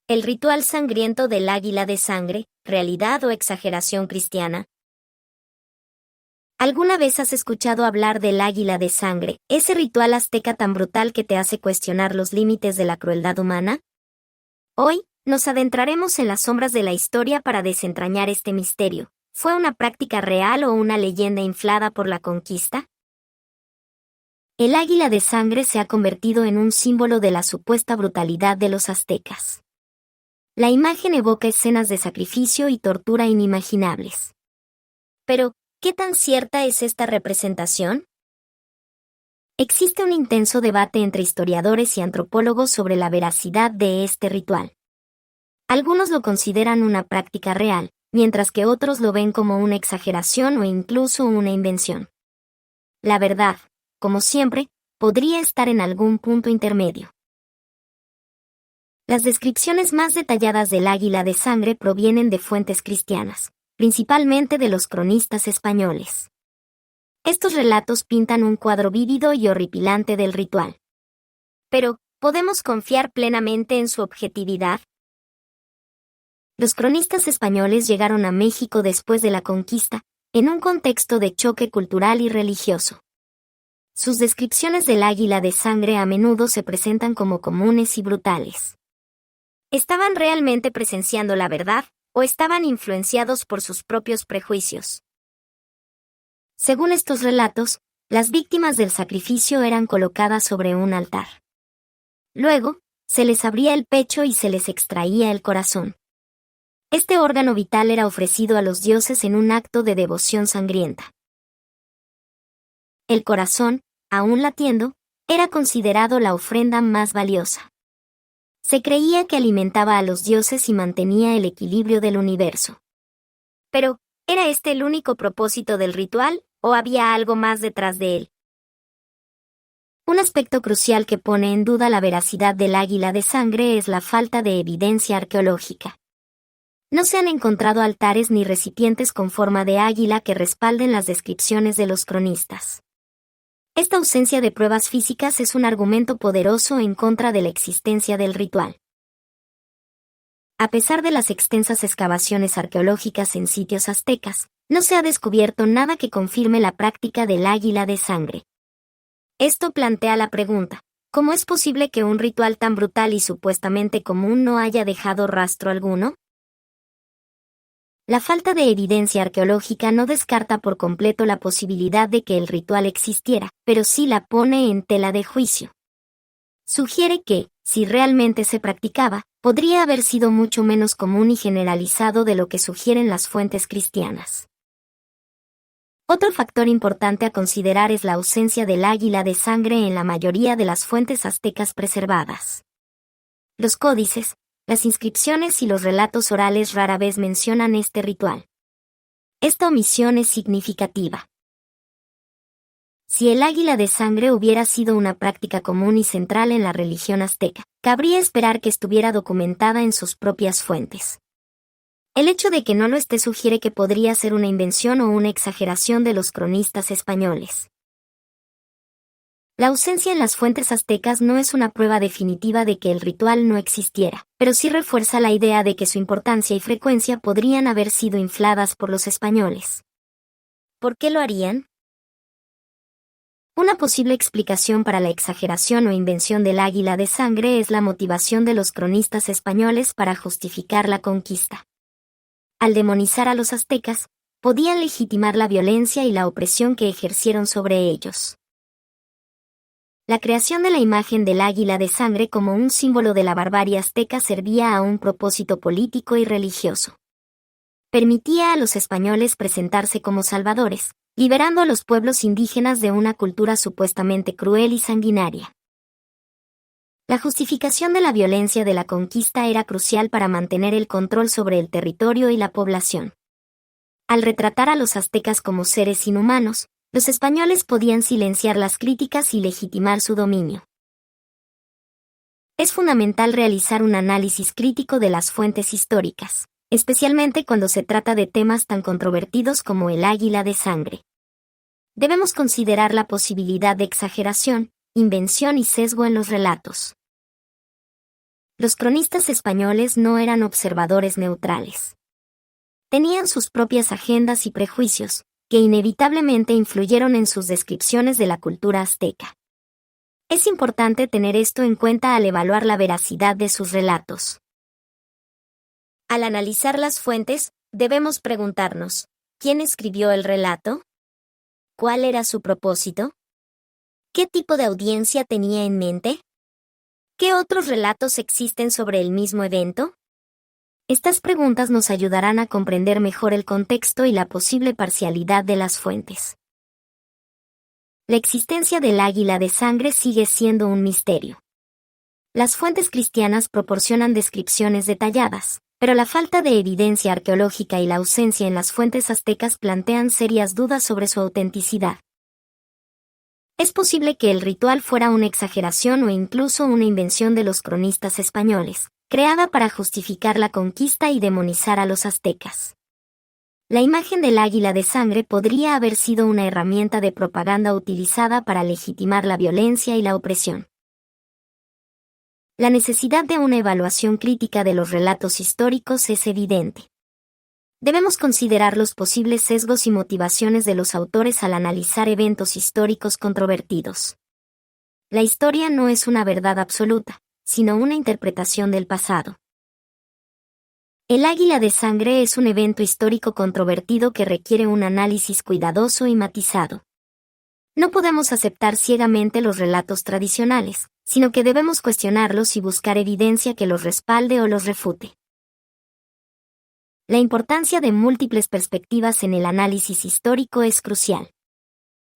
El ritual sangriento del águila de sangre, realidad o exageración cristiana. ¿Alguna vez has escuchado hablar del águila de sangre, ese ritual azteca tan brutal que te hace cuestionar los límites de la crueldad humana? Hoy, nos adentraremos en las sombras de la historia para desentrañar este misterio. ¿Fue una práctica real o una leyenda inflada por la conquista? El águila de sangre se ha convertido en un símbolo de la supuesta brutalidad de los aztecas. La imagen evoca escenas de sacrificio y tortura inimaginables. Pero, ¿qué tan cierta es esta representación? Existe un intenso debate entre historiadores y antropólogos sobre la veracidad de este ritual. Algunos lo consideran una práctica real, mientras que otros lo ven como una exageración o incluso una invención. La verdad, como siempre, podría estar en algún punto intermedio. Las descripciones más detalladas del águila de sangre provienen de fuentes cristianas, principalmente de los cronistas españoles. Estos relatos pintan un cuadro vívido y horripilante del ritual. Pero, ¿podemos confiar plenamente en su objetividad? Los cronistas españoles llegaron a México después de la conquista, en un contexto de choque cultural y religioso. Sus descripciones del águila de sangre a menudo se presentan como comunes y brutales. ¿Estaban realmente presenciando la verdad, o estaban influenciados por sus propios prejuicios? Según estos relatos, las víctimas del sacrificio eran colocadas sobre un altar. Luego, se les abría el pecho y se les extraía el corazón. Este órgano vital era ofrecido a los dioses en un acto de devoción sangrienta. El corazón, aún latiendo, era considerado la ofrenda más valiosa. Se creía que alimentaba a los dioses y mantenía el equilibrio del universo. Pero, ¿era este el único propósito del ritual, o había algo más detrás de él? Un aspecto crucial que pone en duda la veracidad del águila de sangre es la falta de evidencia arqueológica. No se han encontrado altares ni recipientes con forma de águila que respalden las descripciones de los cronistas. Esta ausencia de pruebas físicas es un argumento poderoso en contra de la existencia del ritual. A pesar de las extensas excavaciones arqueológicas en sitios aztecas, no se ha descubierto nada que confirme la práctica del águila de sangre. Esto plantea la pregunta, ¿cómo es posible que un ritual tan brutal y supuestamente común no haya dejado rastro alguno? La falta de evidencia arqueológica no descarta por completo la posibilidad de que el ritual existiera, pero sí la pone en tela de juicio. Sugiere que, si realmente se practicaba, podría haber sido mucho menos común y generalizado de lo que sugieren las fuentes cristianas. Otro factor importante a considerar es la ausencia del águila de sangre en la mayoría de las fuentes aztecas preservadas. Los códices, las inscripciones y los relatos orales rara vez mencionan este ritual. Esta omisión es significativa. Si el águila de sangre hubiera sido una práctica común y central en la religión azteca, cabría esperar que estuviera documentada en sus propias fuentes. El hecho de que no lo esté sugiere que podría ser una invención o una exageración de los cronistas españoles. La ausencia en las fuentes aztecas no es una prueba definitiva de que el ritual no existiera, pero sí refuerza la idea de que su importancia y frecuencia podrían haber sido infladas por los españoles. ¿Por qué lo harían? Una posible explicación para la exageración o invención del águila de sangre es la motivación de los cronistas españoles para justificar la conquista. Al demonizar a los aztecas, podían legitimar la violencia y la opresión que ejercieron sobre ellos. La creación de la imagen del águila de sangre como un símbolo de la barbarie azteca servía a un propósito político y religioso. Permitía a los españoles presentarse como salvadores, liberando a los pueblos indígenas de una cultura supuestamente cruel y sanguinaria. La justificación de la violencia de la conquista era crucial para mantener el control sobre el territorio y la población. Al retratar a los aztecas como seres inhumanos, los españoles podían silenciar las críticas y legitimar su dominio. Es fundamental realizar un análisis crítico de las fuentes históricas, especialmente cuando se trata de temas tan controvertidos como el águila de sangre. Debemos considerar la posibilidad de exageración, invención y sesgo en los relatos. Los cronistas españoles no eran observadores neutrales. Tenían sus propias agendas y prejuicios, que inevitablemente influyeron en sus descripciones de la cultura azteca. Es importante tener esto en cuenta al evaluar la veracidad de sus relatos. Al analizar las fuentes, debemos preguntarnos, ¿quién escribió el relato? ¿Cuál era su propósito? ¿Qué tipo de audiencia tenía en mente? ¿Qué otros relatos existen sobre el mismo evento? Estas preguntas nos ayudarán a comprender mejor el contexto y la posible parcialidad de las fuentes. La existencia del águila de sangre sigue siendo un misterio. Las fuentes cristianas proporcionan descripciones detalladas, pero la falta de evidencia arqueológica y la ausencia en las fuentes aztecas plantean serias dudas sobre su autenticidad. Es posible que el ritual fuera una exageración o incluso una invención de los cronistas españoles, creada para justificar la conquista y demonizar a los aztecas. La imagen del águila de sangre podría haber sido una herramienta de propaganda utilizada para legitimar la violencia y la opresión. La necesidad de una evaluación crítica de los relatos históricos es evidente. Debemos considerar los posibles sesgos y motivaciones de los autores al analizar eventos históricos controvertidos. La historia no es una verdad absoluta, sino una interpretación del pasado. El águila de sangre es un evento histórico controvertido que requiere un análisis cuidadoso y matizado. No podemos aceptar ciegamente los relatos tradicionales, sino que debemos cuestionarlos y buscar evidencia que los respalde o los refute. La importancia de múltiples perspectivas en el análisis histórico es crucial.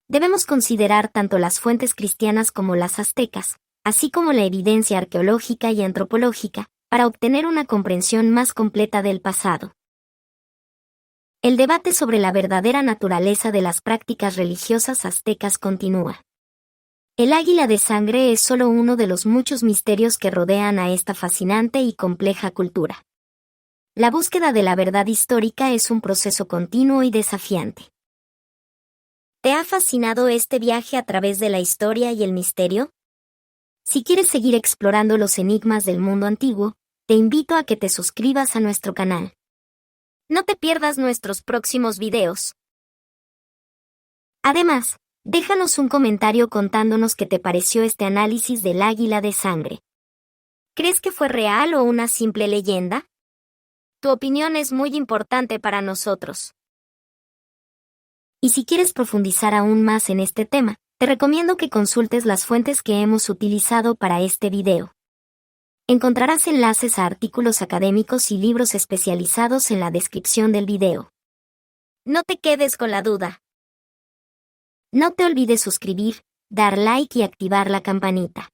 Debemos considerar tanto las fuentes cristianas como las aztecas, así como la evidencia arqueológica y antropológica, para obtener una comprensión más completa del pasado. El debate sobre la verdadera naturaleza de las prácticas religiosas aztecas continúa. El águila de sangre es solo uno de los muchos misterios que rodean a esta fascinante y compleja cultura. La búsqueda de la verdad histórica es un proceso continuo y desafiante. ¿Te ha fascinado este viaje a través de la historia y el misterio? Si quieres seguir explorando los enigmas del mundo antiguo, te invito a que te suscribas a nuestro canal. No te pierdas nuestros próximos videos. Además, déjanos un comentario contándonos qué te pareció este análisis del águila de sangre. ¿Crees que fue real o una simple leyenda? Tu opinión es muy importante para nosotros. Y si quieres profundizar aún más en este tema, te recomiendo que consultes las fuentes que hemos utilizado para este video. Encontrarás enlaces a artículos académicos y libros especializados en la descripción del video. No te quedes con la duda. No te olvides suscribir, dar like y activar la campanita.